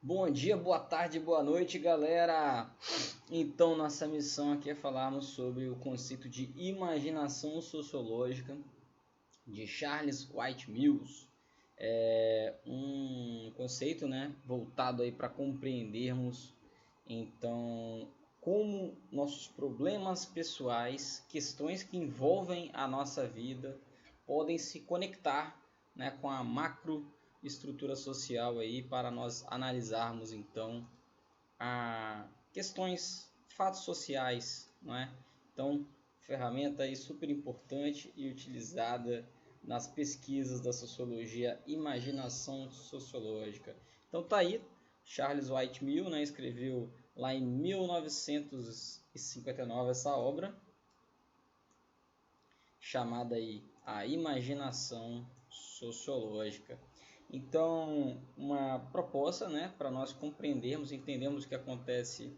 Bom dia, boa tarde, boa noite, galera! Então, nossa missão aqui é falarmos sobre o conceito de imaginação sociológica de Charles White Mills. É um conceito, né, voltado aí para compreendermos, então, como nossos problemas pessoais, questões que envolvem a nossa vida, podem se conectar, né, com a macroestrutura social aí para nós analisarmos então a questões, fatos sociais, não é? Então, ferramenta aí super importante e utilizada nas pesquisas da sociologia, imaginação sociológica. Então tá aí, Charles White Mill, né, escreveu lá em 1959 essa obra chamada aí a imaginação sociológica. Então, uma proposta, né, para nós compreendermos, entendermos o que acontece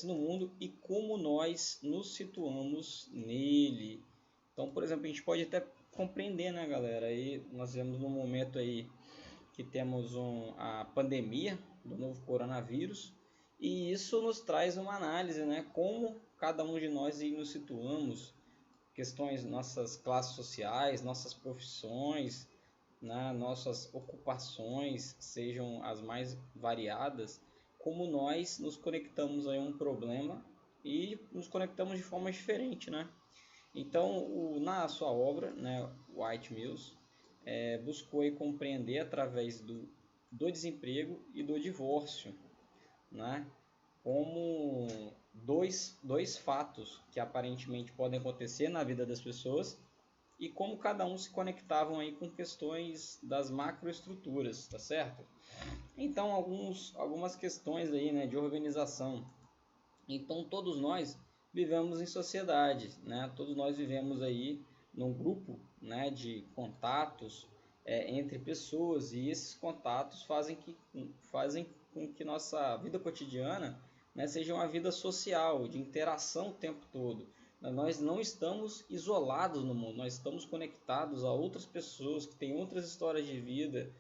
no mundo e como nós nos situamos nele. Então, por exemplo, a gente pode até compreender, né, galera? Aí nós vemos no momento aí que temos a pandemia do novo coronavírus e isso nos traz uma análise, né, como cada um de nós aí nos situamos, questões nossas classes sociais, nossas profissões, né, nossas ocupações, sejam as mais variadas, como nós nos conectamos a um problema e nos conectamos de forma diferente, né? Então, na sua obra, né, White Mills buscou aí compreender através do desemprego e do divórcio, né, como dois fatos que aparentemente podem acontecer na vida das pessoas e como cada um se conectavam aí com questões das macroestruturas, tá certo? Então, algumas questões aí, né, de organização. Então, todos nós vivemos em sociedade, né? Todos nós vivemos aí num grupo, né, de contatos entre pessoas e esses contatos fazem com que nossa vida cotidiana, né, seja uma vida social, de interação o tempo todo. Nós não estamos isolados no mundo, nós estamos conectados a outras pessoas que têm outras histórias de vida,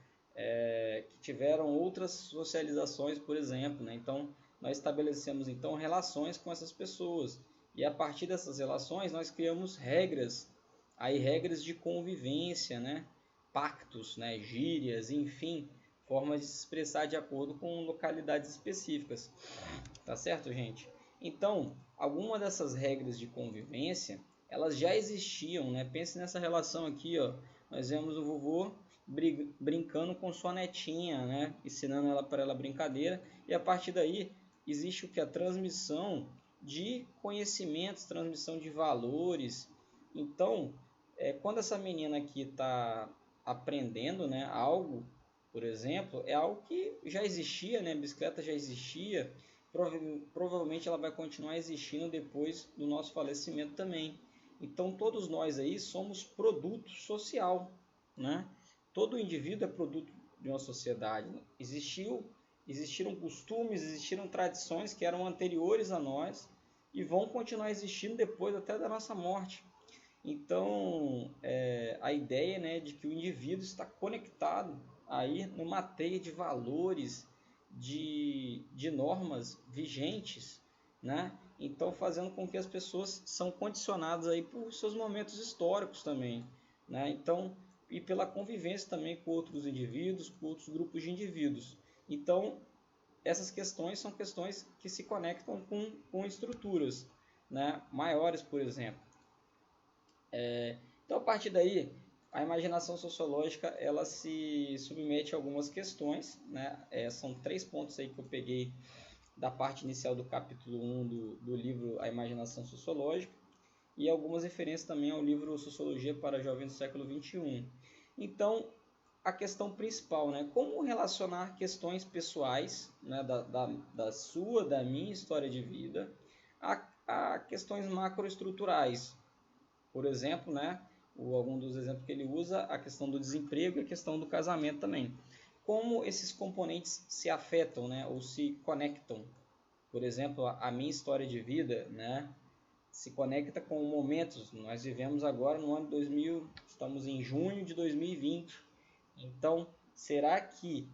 que tiveram outras socializações, por exemplo, né? Então, nós estabelecemos então relações com essas pessoas e a partir dessas relações nós criamos regras, aí regras de convivência, né? Pactos, né? Gírias, enfim, formas de se expressar de acordo com localidades específicas, tá certo, gente? Então, alguma dessas regras de convivência elas já existiam, né? Pense nessa relação aqui, ó. Nós vemos o vovô brincando com sua netinha, né? Ensinando ela para ela brincadeira e a partir daí existe o que? A transmissão de conhecimentos, transmissão de valores. Então, quando essa menina aqui está aprendendo, né, algo, por exemplo, é algo que já existia, né, a bicicleta já existia, provavelmente ela vai continuar existindo depois do nosso falecimento também. Então, todos nós aí somos produto social, né? Todo indivíduo é produto de uma sociedade. Existiram costumes, existiram tradições que eram anteriores a nós e vão continuar existindo depois até da nossa morte. Então, a ideia, né, de que o indivíduo está conectado aí numa teia de valores, de normas vigentes, né? Então, fazendo com que as pessoas são condicionadas aí por seus momentos históricos também, né? Então, e pela convivência também com outros indivíduos, com outros grupos de indivíduos. Então, essas questões são questões que se conectam com estruturas, né, maiores, por exemplo. Então, a partir daí, a imaginação sociológica ela se submete a algumas questões, né? São 3 pontos aí que eu peguei da parte inicial do capítulo 1 do livro A Imaginação Sociológica e algumas referências também ao livro Sociologia para Jovens do Século XXI. Então, a questão principal, né? Como relacionar questões pessoais, né? Da minha história de vida a questões macroestruturais. Por exemplo, né? Algum dos exemplos que ele usa, a questão do desemprego e a questão do casamento também. Como esses componentes se afetam, né? Ou se conectam. Por exemplo, a minha história de vida, né? Se conecta com momentos. Nós vivemos agora no ano 2000, estamos em junho de 2020. Então, será que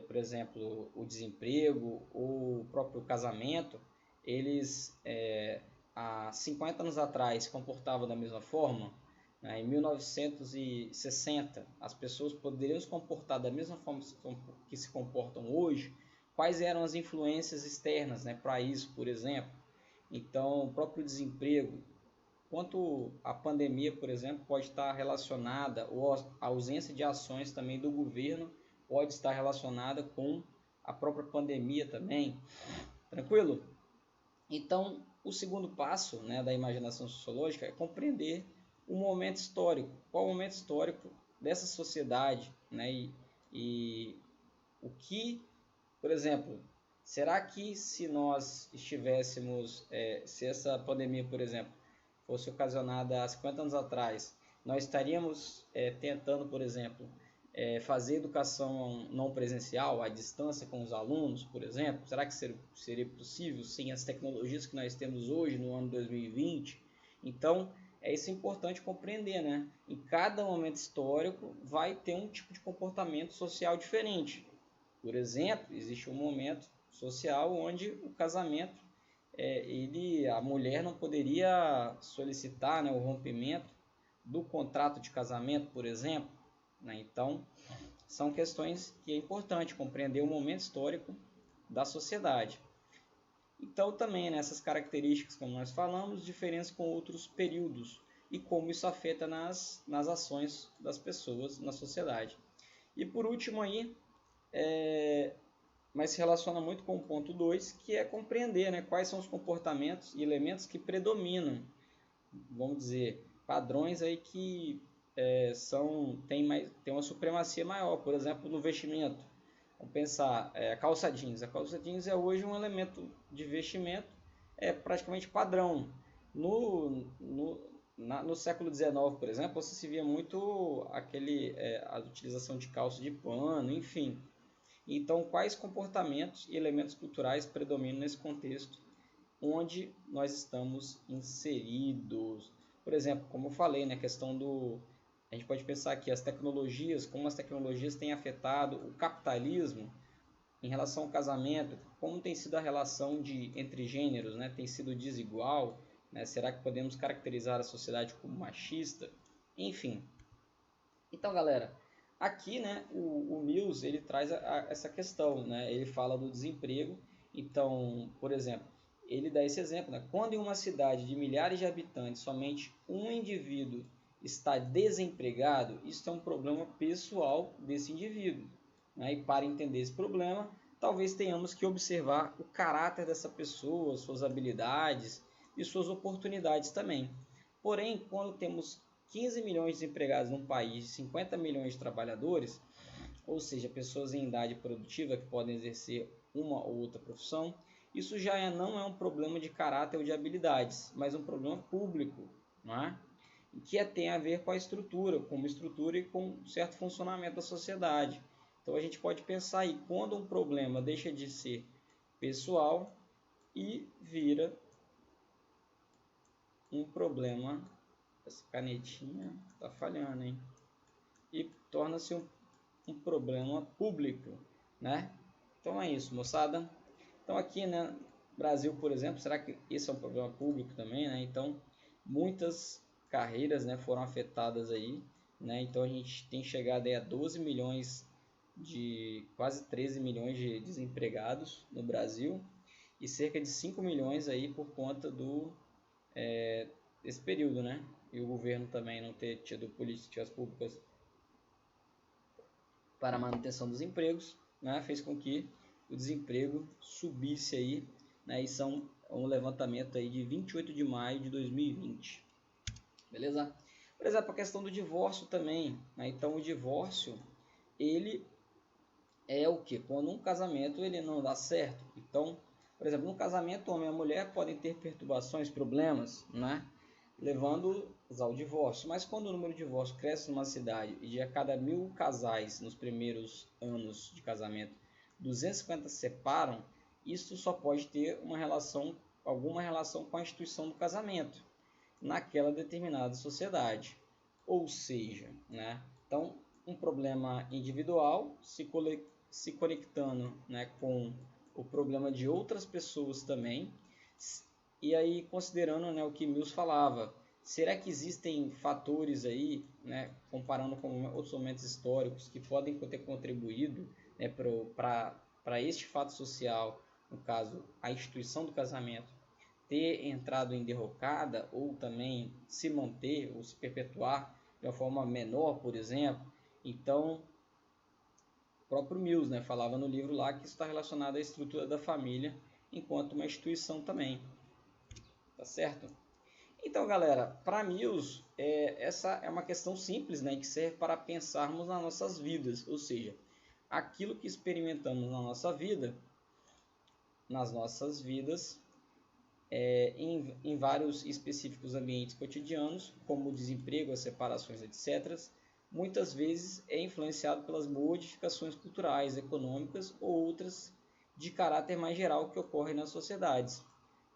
por exemplo, o desemprego ou o próprio casamento, eles há 50 anos atrás se comportavam da mesma forma, né? Em 1960 as pessoas poderiam se comportar da mesma forma que se comportam hoje. Quais eram as influências externas, né, para isso, por exemplo? Então, o próprio desemprego, quanto a pandemia, por exemplo, pode estar relacionada, ou a ausência de ações também do governo pode estar relacionada com a própria pandemia também. Tranquilo? Então, o segundo passo, né, da imaginação sociológica é compreender o momento histórico. Qual o momento histórico dessa sociedade, né, e o que, por exemplo, será que se nós estivéssemos, se essa pandemia, por exemplo, fosse ocasionada há 50 anos atrás, nós estaríamos tentando, por exemplo, fazer educação não presencial, à distância com os alunos, por exemplo? Será que seria possível sem as tecnologias que nós temos hoje, no ano 2020? Então, isso é importante compreender, né? Em cada momento histórico vai ter um tipo de comportamento social diferente. Por exemplo, existe um momento social onde o casamento, a mulher não poderia solicitar, né, o rompimento do contrato de casamento, por exemplo, né? Então, são questões que é importante compreender o momento histórico da sociedade. Então, também nessas características, como nós falamos, diferenças com outros períodos e como isso afeta nas ações das pessoas na sociedade. E por último aí, mas se relaciona muito com o ponto 2, que é compreender, né, quais são os comportamentos e elementos que predominam, vamos dizer, padrões aí que tem uma supremacia maior, por exemplo, no vestimento. Vamos pensar, a calça jeans. A calça jeans é hoje um elemento de vestimento praticamente padrão. No século XIX, por exemplo, você se via muito a utilização de calça de pano, enfim. Então, quais comportamentos e elementos culturais predominam nesse contexto onde nós estamos inseridos? Por exemplo, como eu falei, né, a questão a gente pode pensar aqui como as tecnologias têm afetado o capitalismo em relação ao casamento, como tem sido a relação entre gêneros, né? Tem sido desigual, né? Será que podemos caracterizar a sociedade como machista? Enfim. Então, galera, aqui, né, o Mills ele traz essa questão, né? Ele fala do desemprego. Então, por exemplo, ele dá esse exemplo, né? Quando em uma cidade de milhares de habitantes somente um indivíduo está desempregado, isso é um problema pessoal desse indivíduo, né? E para entender esse problema, talvez tenhamos que observar o caráter dessa pessoa, suas habilidades e suas oportunidades também. Porém, quando temos 15 milhões de desempregados num país de 50 milhões de trabalhadores, ou seja, pessoas em idade produtiva que podem exercer uma ou outra profissão, isso já não é um problema de caráter ou de habilidades, mas um problema público, não é? Que tem a ver com a estrutura, como estrutura e com um certo funcionamento da sociedade. Então a gente pode pensar aí, quando um problema deixa de ser pessoal e vira um problema, essa canetinha está falhando, hein? E torna-se um problema público, né? Então é isso, moçada. Então aqui, né, Brasil, por exemplo, será que esse é um problema público também, né? Então muitas carreiras, né, foram afetadas aí, né? Então a gente tem chegado aí a 12 milhões quase 13 milhões de desempregados no Brasil e cerca de 5 milhões aí por conta desse período, né? E o governo também não ter tido políticas públicas para a manutenção dos empregos, né? Fez com que o desemprego subisse aí, né? E são um levantamento aí de 28 de maio de 2020. Beleza? Por exemplo, a questão do divórcio também, né? Então o divórcio, ele é o que? Quando um casamento ele não dá certo. Então, por exemplo, no casamento, o homem e a mulher podem ter perturbações, problemas, né? Levando-os ao divórcio. Mas quando o número de divórcios cresce numa cidade e de a cada 1000 casais nos primeiros anos de casamento, 250 se separam, isso só pode ter alguma relação com a instituição do casamento naquela determinada sociedade. Ou seja, né? Então, um problema individual se se conectando, né, com o problema de outras pessoas também, e aí considerando, né, o que Mills falava, será que existem fatores aí, né, comparando com outros momentos históricos, que podem ter contribuído, né, para este fato social, no caso, a instituição do casamento, ter entrado em derrocada ou também se manter ou se perpetuar de uma forma menor, por exemplo? Então, o próprio Mills, né, falava no livro lá que isso está relacionado à estrutura da família enquanto uma instituição também. Tá certo? Então, galera, para Mills, essa é uma questão simples, né, que serve para pensarmos nas nossas vidas, ou seja, aquilo que experimentamos nas nossas vidas, em vários específicos ambientes cotidianos, como o desemprego, as separações, etc., muitas vezes é influenciado pelas modificações culturais, econômicas ou outras de caráter mais geral que ocorrem nas sociedades.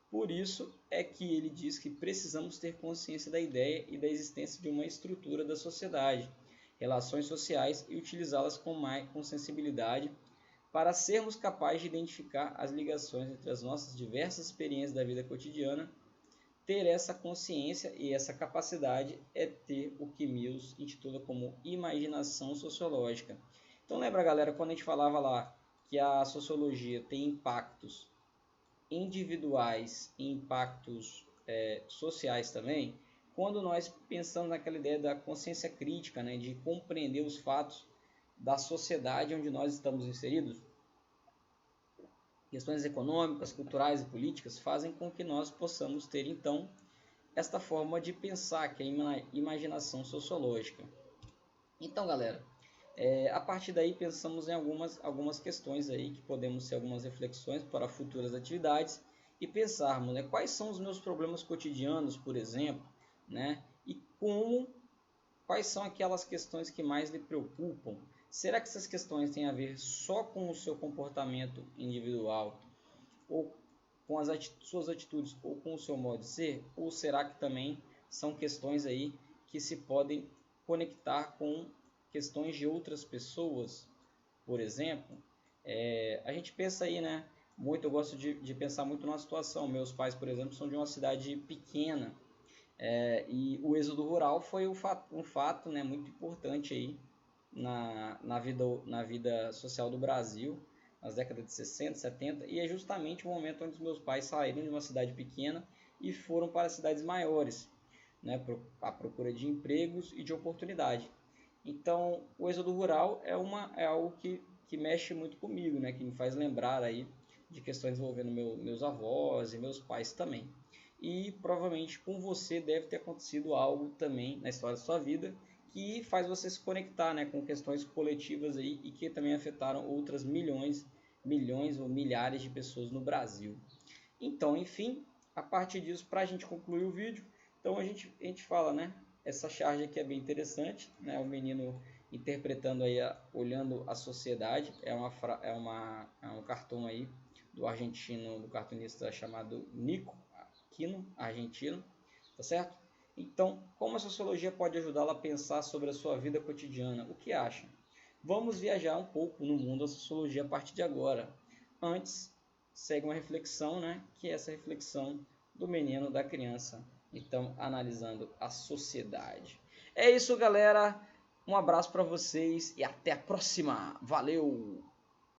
Por isso é que ele diz que precisamos ter consciência da ideia e da existência de uma estrutura da sociedade, relações sociais e utilizá-las com sensibilidade para sermos capazes de identificar as ligações entre as nossas diversas experiências da vida cotidiana. Ter essa consciência e essa capacidade é ter o que Mills intitula como imaginação sociológica. Então lembra, galera, quando a gente falava lá que a sociologia tem impactos individuais e impactos sociais também, quando nós pensamos naquela ideia da consciência crítica, né, de compreender os fatos da sociedade onde nós estamos inseridos, questões econômicas, culturais e políticas fazem com que nós possamos ter, então, esta forma de pensar, que é a imaginação sociológica. Então, galera, a partir daí pensamos em algumas questões aí que podemos ser algumas reflexões para futuras atividades e pensarmos, né, quais são os meus problemas cotidianos, por exemplo, né, e quais são aquelas questões que mais lhe preocupam. Será que essas questões têm a ver só com o seu comportamento individual ou com as suas atitudes ou com o seu modo de ser? Ou será que também são questões aí que se podem conectar com questões de outras pessoas? Por exemplo, a gente pensa aí, né? Eu gosto de pensar muito numa situação. Meus pais, por exemplo, são de uma cidade pequena, e o êxodo rural foi um fato, né, muito importante aí na vida social do Brasil, nas décadas de 60, 70, e é justamente o momento onde os meus pais saíram de uma cidade pequena e foram para cidades maiores, né, à procura de empregos e de oportunidade. Então, o êxodo rural é algo que mexe muito comigo, né, que me faz lembrar aí de questões envolvendo meus avós e meus pais também. E provavelmente com você deve ter acontecido algo também na história da sua vida que faz você se conectar, né, com questões coletivas aí e que também afetaram outras milhões ou milhares de pessoas no Brasil. Então, enfim, a partir disso, para a gente concluir o vídeo, então a gente fala, né, essa charge aqui é bem interessante, né, o menino interpretando aí, olhando a sociedade, é um cartoon aí do cartunista chamado Nico Quino, argentino, tá certo? Então, como a sociologia pode ajudá-la a pensar sobre a sua vida cotidiana? O que acha? Vamos viajar um pouco no mundo da sociologia a partir de agora. Antes, segue uma reflexão, né? Que é essa reflexão do menino, da criança. Então, analisando a sociedade. É isso, galera. Um abraço para vocês e até a próxima. Valeu!